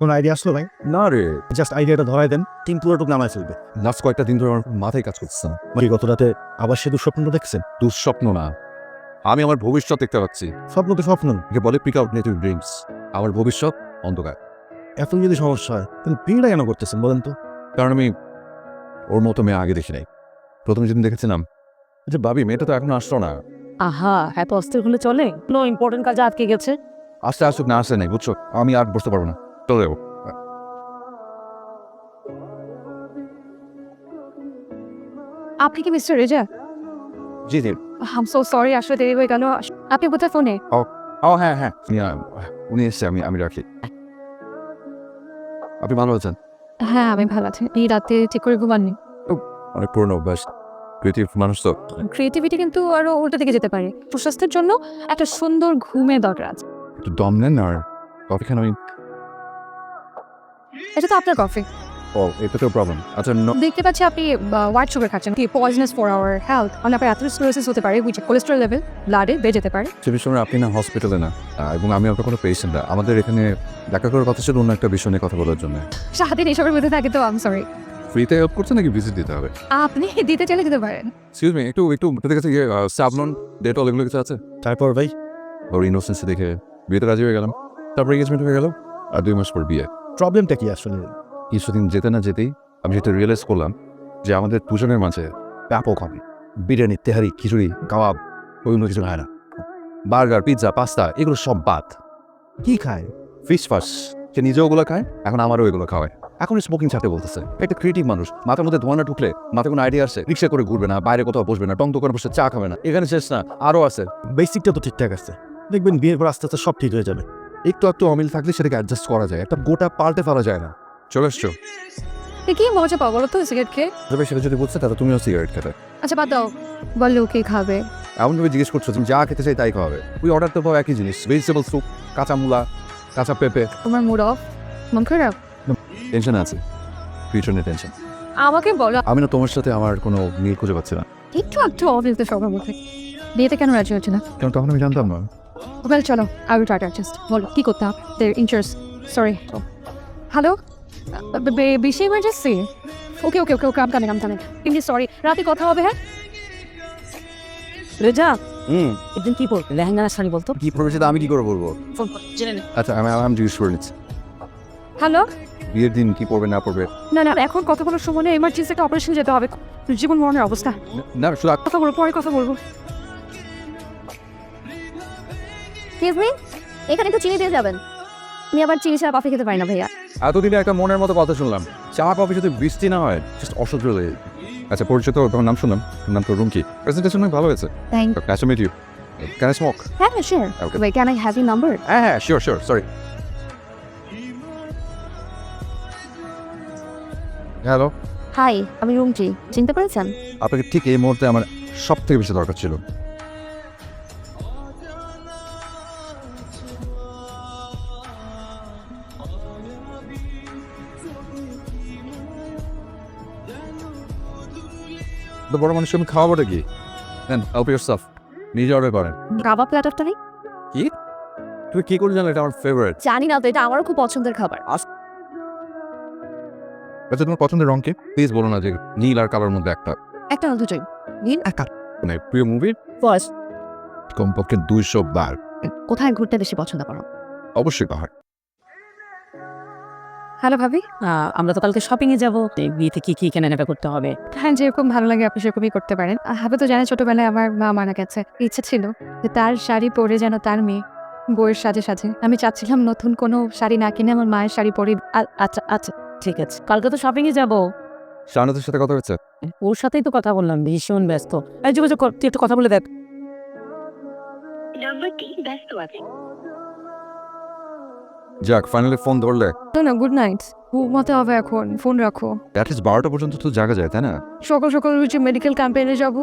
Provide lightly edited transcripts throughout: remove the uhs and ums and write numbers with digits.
কোনো আইডিয়া আসলো ভাই? না রে, জাস্ট আইডিয়াটা ধরাই দেন, তিন পুরোটুক নামায় ফেলবে। লাস্ট কয়েকটা দিন ধরে আমার মাথায় কাজ করছে না। মানে গত রাতে আবার সে দুঃস্বপ্নটা দেখছেন? দুঃস্বপ্ন না, আমি আমার ভবিষ্যৎ দেখতে পাচ্ছি। স্বপ্ন তো স্বপ্ন। একে বলে পিক আউট নেটিভ ড্রিমস। আমার ভবিষ্যৎ অন্ধকার। এত যদি সমস্যা হয় তাহলে বিয়েটা কেন করতেছেন বলেন তো? কারণ আমি ওর মতো মেয়ে আগে দেখি নাই। প্রথমে যেদিন দেখেছিলাম যে ভাবি মেয়েটা তো এখনো আসলো না। আহা, এত অস্থির হলে চলে? কোনো ইম্পর্টেন্ট কাজে আটকে গেছে? আসতে আসুক না আসে নাই, বুঝছো? আমি আর বসতে পারবো না, চলে যাবো। আপনি কি মিস্টার রেজা? জি জি। আম সো সরি, আসলে দেরি হয়ে গেল। আপনি কোথায় ফোনে? ও হ্যাঁ হ্যাঁ, উনি এসছে, আমি রাখি। আপনি ভালো আছেন? হ্যাঁ, আমি ভালো আছি। এই রাতে ঠিক করে ঘুমাননি? অনেক পুরনো অভ্যাস, ক্রিয়েটিভ মানুষ তো। ক্রিয়েটিভিটি কিন্তু আরো উল্টো দিকে যেতে পারে। সুস্বাস্থ্যের জন্য একটা সুন্দর ঘুমের দরকার আছে। একটু দম নেন আর কফি খান। আমি এটা তো আপনার কফি। এটা তো প্রবলেম। আচ্ছা দেখতে পাচ্ছি আপনি হোয়াইট সুগার খাচ্ছেন, কি পয়জনাস ফর আওয়ার হেলথ। মানে আপনার অ্যাথেরোস্ক্লেরোসিস হতে পারে, উইচ কোলেস্টেরল লেভেল ব্লাডে বেড়ে যেতে পারে। সে বিষয়ে আপনি না হসপিটালে না, এবং আমি আপনার কোনো পেশেন্ট না। আমাদের এখানে দেখা করার কথা ছিল অন্য একটা বিষয় নিয়ে কথা বলার জন্য। সারাদিন এসবের মধ্যে থাকে তো আম সরি। ফ্রিতে হেল্প করছে নাকি ভিজিট দিতে হবে? আপনি দিতে চাইলে দিতে পারেন। এক্সকিউজ মি, একটু আপনাদের কাছে সাবলন ডেটল এগুলো কিছু আছে? তারপর ভাই ওর ইনোসেন্সি দেখে বিয়েতে রাজি হয়ে গেলাম। তারপর এঙ্গেজমেন্ট হয়ে গেল, আর 2 মাস পর বিয়ে। প্রবলেমটা কি আসলে? কিছুদিন যেতে না যেতেই আমি যেটা রিয়েলাইজ করলাম যে আমাদের দুজনের মাঝে ব্যাপক হবে। বিরিয়ানি, তেহারি, খিচুড়ি, কাবাব ওইগুলো কিছু খায় না। বার্গার, পিৎজা, পাস্তা এগুলো সব বাদ। কি খায়? ফিশ ফাস সে নিজেও ওগুলো খায়, এখন আমারও এগুলো খাওয়ায়। এখন স্মোকিং ছাড়তে বলতেছে। একটা ক্রিয়েটিভ মানুষ, মাথার মধ্যে ধোঁয়া না ঢুকলে মাথায় কোনো আইডিয়া আসে, রিক্সা করে ঘুরবে না, বাইরে কোথাও বসবে না, টং দোকানে বসে চা খাবে না। এখানে শেষ না, আরও আছে। বেসিকটা তো ঠিকঠাক আছে, দেখবেন বিয়ের পর আস্তে আস্তে সব ঠিক হয়ে যাবে। একটু একটু অমিল থাকলে সেটাকে অ্যাডজাস্ট করা যায়, একটা গোটা পাল্টে ফেলা যায় না। চলে এসছো? কি মজা পাও বলো তো সিগারেট খেয়ে? তবে সেটা যদি বলছে তাহলে তুমিও সিগারেট খেতে। আচ্ছা বাদ দাও, বললে ও কি খাবে? এমনভাবে জিজ্ঞেস করছো তুমি যা খেতে চাই তাই খাওয়াবে। ওই অর্ডার তো পাও একই জিনিস, ভেজিটেবল স্যুপ, কাঁচা মূলা, কাঁচা পেঁপে। তোমার মুড অফ, মন খারাপ? টেনশন আছে, ফিউচার নিয়ে টেনশন। আমাকে বলো। আমি না তোমার সাথে আমার কোনো মিল খুঁজে পাচ্ছি না। একটু একটু অফিস তো সবার মধ্যে। বিয়েতে কেন রাজি হচ্ছে না? কারণ তখন আমি জানতাম না। ওয়েল চলো, I will try to adjust. বলো কি করতে হবে? Their interest. সরি। হ্যালো, বেশি emergency? Okay okay okay okay, I'm coming imli sorry. রাতে কথা হবে। হ্যাঁ রেজা, একদিন কি পড়বে? লেহেঙ্গা না শাড়ি বলতো? কি পড়বে সেটা আমি কি করে বলবো? ফোন কর, জেনে নে। আচ্ছা আমি জিজ্ঞেস করে নিচ্ছি। হ্যালো। বিয়ের দিন কি পড়বে না পড়বে? না না, এখন কথা বলার সময় নেই, এমার্জেন্সি একটা অপারেশন যেতে হবে। জীবন মরণের অবস্থা। না শুধু কথা বলবো, পরে কথা বলবো। এক্সকিউজ মি, এখানে একটু চিনি দিয়ে যাবেন। আমি আবার চিনি ছাড়া কফি খেতে পারি না ভাইয়া। এতদিনে একটা মনের মতো কথা শুনলাম। চা কফি যদি বৃষ্টি না হয় জাস্ট অসহ্য লাগে। আচ্ছা পরিচিত, তোমার নাম শুনলাম, তোমার নাম তো রুমকি। প্রেজেন্টেশন অনেক ভালো হয়েছে। Thank nice to meet you. Can I smoke? হ্যাঁ sure. Okay. Wait, can I have your number? হ্যাঁ শিওর সরি। হ্যালো, হাই, আমি রুমজি, চিনতে পেরেছেন? আপনাকে ঠিক এই মুহূর্তে আমার সব থেকে বেশি দরকার ছিল। তো বড় মানুষ আমি খাওয়াবোটা কি? দেন হেল্প ইয়োরসেলফ, নিজে অর্ডার করেন। কাবাব প্ল্যাটারটা নেই? কি? তুমি কি করে জানলে এটা আমার ফেভারিট? জানি না তো, এটা আমারও খুব পছন্দের খাবার। আচ্ছা তোমার পছন্দের রং কি? প্লিজ বলো না যে নীল আর কালোর মধ্যে একটা। একটা না দুটোই। নিন। মানে প্রিয় মুভি ফার্স্ট, কমপক্ষে 200 বার। কোথায় ঘুরতে বেশি পছন্দ করো? অবশ্যই পাহাড়। হ্যালো ভাবি। আমরা তো কালকে শপিং এ যাবো, বিয়েতে কি কি কেনাকাটা করতে হবে? হ্যাঁ, যেরকম ভালো লাগে আপনি সেরকমই করতে পারেন। হাবে তো জানে ছোটবেলায় আমার মা মারা গেছে। ইচ্ছে ছিল যে তার শাড়ি পরে যেন তার মেয়ে বউয়ের সাজে সাজে। আমি চাচ্ছিলাম নতুন কোনো শাড়ি না কিনে আমার মায়ের শাড়ি পরে। আচ্ছা আচ্ছা ঠিক আছে, কালকে তো শপিং এ যাবো। শাহানাদের সাথে কথা হচ্ছে? ওর সাথেই তো কথা বললাম, ভীষণ ব্যস্ত। এই যোগাযোগ কর, তুই একটু কথা বলে দেখ। নাম্বারটি ব্যস্ত আছে। যাক ফাইনালি ফোন ধরলে। না গুড নাইট, ঘুমাতে হবে এখন, ফোন রাখো। অ্যাটলিস্ট 12টা পর্যন্ত তো জাগা যায় তাই না? সকাল সকাল উঠে মেডিকেল ক্যাম্পেইনে যাবো।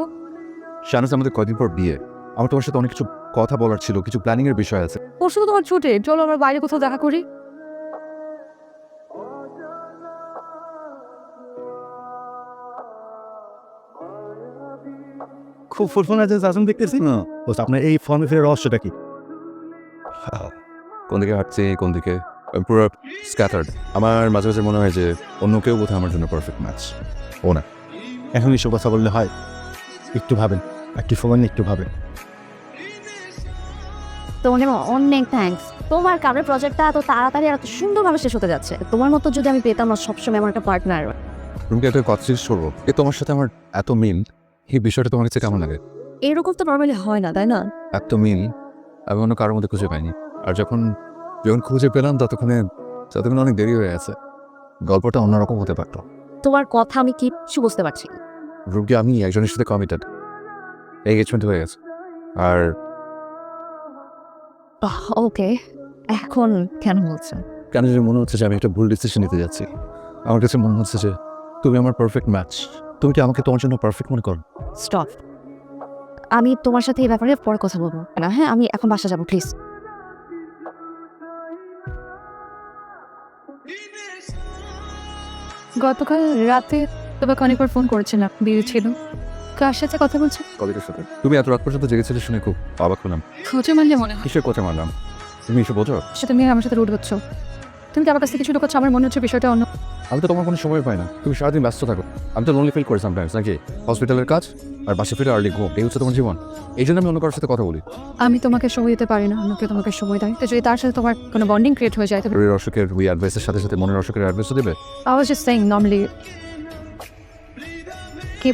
শাহানাজ আমাদের কদিন পর বিয়ে, আমার তোমার সাথে অনেক কিছু কথা বলার ছিল, কিছু প্ল্যানিং এর বিষয় আছে। পরশু তো তোমার ছুটে, চলো আমরা বাইরে কোথাও দেখা করি। খুব ফুলফোন আছে আসুন দেখতেছি না। বস আপনার এই ফর্মে ফিরে রহস্যটা কি? কোন দিকে হাঁটছে কোন দিকে, আমি পুরো স্ক্যাটার্ড। আমার মাঝে মাঝে মনে হয় যে অন্য কেউ বোধহয় আমার জন্য পারফেক্ট ম্যাচ। ও না। এখন এসব কথা বললে হয়? একটু ভাবেন, একটু সময় নিয়ে একটু ভাবেন। তোমাকে অনেক থ্যাঙ্কস। তোমার কামের প্রজেক্টটা এত তাড়াতাড়ি আর এত সুন্দরভাবে শেষ হতে যাচ্ছে। তোমার মতো যদি আমি পেতাম না সবসময় আমার একটা পার্টনার। তুমি একটা কথা জিজ্ঞেস করবো, তোমার সাথে আমার এত মিল, এই বিষয়টা তোমার কাছে কেমন লাগে? এরকম তো নর্মালি হয় না, তাই না? এত মিল আমি অন্য কারোর মধ্যে খুঁজে পাইনি। আর যখন খুঁজে পেলাম ততক্ষণে অনেক দেরি হয়ে গেছে। গল্পটা অন্যরকম হতে পারতো। তোমার কথা আমি কিচ্ছু বুঝতে পারছি না। রুমকি, আমি একজনের সাথে কমিটেড, এঙ্গেজমেন্ট হয়ে গেছে। আর ওকে, এখন কেন বলছো? কেন যে মনে হচ্ছে যে আমি একটা ভুল ডিসিশন নিতে যাচ্ছি। আমার কাছে মনে হচ্ছে যে তুমি আমার পারফেক্ট ম্যাচ। তুমি কি আমাকে তোমার জন্য পারফেক্ট মনে করো? স্টপ। আমি তোমার সাথে এই ব্যাপারে পরে কথা বলবো না। হ্যাঁ, আমি এখন বাসা যাবো, প্লিজ। গতকাল রাতে তোমাকে অনেকবার ফোন করেছিলাম, বিয়ে ছিল। কার সাথে কথা বলছো? কলিগের সাথে। তুমি এত রাত পর্যন্ত জেগেছিলে শুনে খুব অবাক হলাম। খোঁজে মারলে মনে হয় কিসের কথা মারলাম? তুমি এসে বোঝো? সেটা তুমি আমার সাথে রুড হচ্ছ। তুমি কি আমার কাছ থেকে কিছু লুকোচ্ছ? আমার মনে হচ্ছে বিষয়টা অন্য। আমি তো তোমার কোনো সময় পাই না, তুমি সারাদিন ব্যস্ত থাকো। আমি তো লোনলি ফিল করি সামটাইমস, নাকি? হসপিটালের কাজ আর বাসা ফিরে আর্লি ঘুম, এই হচ্ছে তোমার জীবন। এই জন্য আমি অন্য কারোর সাথে কথা বলি। আমি তোমাকে সময় দিতে পারি না, আমাকে তোমাকে সময় দেয়। তো যদি তার সাথে তোমার কোনো বন্ডিং ক্রিয়েট হয়ে যায় তবে শরীরের অসুখের ওই অ্যাডভাইসের সাথে সাথে মনের অসুখের অ্যাডভাইসও দেবে। I was just saying normally কি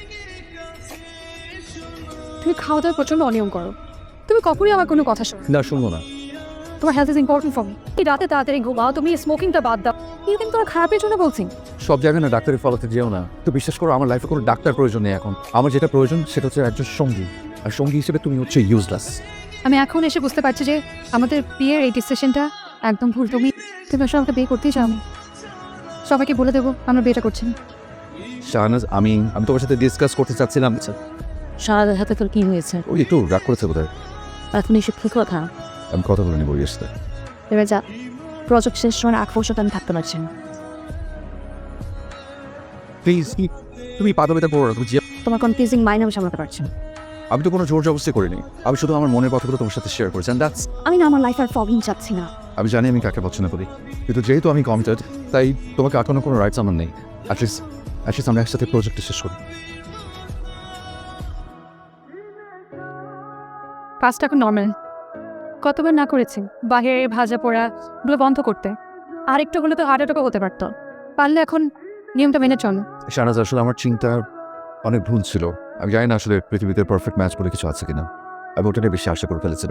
তুমি খাওয়া দাওয়া প্রচন্ড অনিয়ম করো। তুমি কখনোই আমার কোনো কথা শোনো না। না, শুনবো না। তোমার health is important for me. এই রাতে তাড়াতাড়ি ঘুমাও, তুমি স্মোকিংটা বাদ দাও। এই কিন্তু তোমার খারাপের জন্য বলছি। সব জায়গায় না ডাক্তারের ফলাতে যেও না। তো বিশ্বাস করো, আমার লাইফে কোনো ডাক্তার প্রয়োজন নেই এখন। আমার যেটা প্রয়োজন সেটা হচ্ছে একজন সঙ্গী, আর সঙ্গী হিসেবে তুমি হচ্ছে ইউজলেস। আমি এখন এসে বুঝতে পারছি যে আমাদের বিয়ের এই ডিসিশনটা একদম ভুল। তুমি আসলে আমাকে বিয়ে করতেই চাও। আমি সবাইকে বলে দেবো আমরা বিয়েটা করছি না। শাহনাজ, আমি তোমার সাথে ডিসকাস করতে চাচ্ছিলাম। সারাদের হাতে তোর কি হয়েছে? ওই একটু রাগ করেছে বোধহয়। এখন এসব কি কথা? আমি কথা বলে নিবো ওর সাথে। এবার যা, প্রজেক্ট শেষ হওয়ার আগ পর্যন্ত আমি থাকতে পারছি না। প্লিজ, তুমি পাদবিতা করো না। তুমি তোমার কনফিউজিং মাইন্ড আমি সামলাতে পারছি না। আমি তো কোনো জোর জবরদস্তি করিনি। আমি শুধু আমার মনের কথাগুলো তোমার সাথে শেয়ার করেছি, and that's আমি না আমার লাইফ আর প্রবলেম চাচ্ছি না। আমি জানি আমি কাকে পছন্দ করি, কিন্তু যেহেতু আমি কমিটেড তাই তোমাকে আটকানোর কোনো রাইটস আমার নেই। অ্যাটলিস্ট আমরা একসাথে প্রজেক্টটা শেষ করি। কাজটা এখন নর্মাল। কতবার না করেছি বাহিরে ভাজা পোড়া এগুলো বন্ধ করতে। আর একটু হলে তো হার্ট অ্যাটাকও হতে পারতো। পারলে এখন নিয়মটা মেনে চলো। শাহনাজ, আসলে আমার চিন্তা অনেক ভুল ছিল। আমি জানি না আসলে পৃথিবীতে পারফেক্ট ম্যাচ বলে কিছু আছে কিনা। আমি ওটা নিয়ে বেশি আশা করে ফেলেছিল।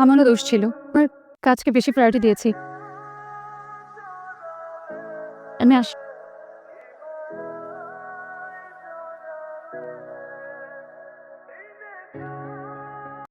আমারও দোষ ছিল, আমার কাজকে বেশি প্রায়োরিটি দিয়েছি। আমি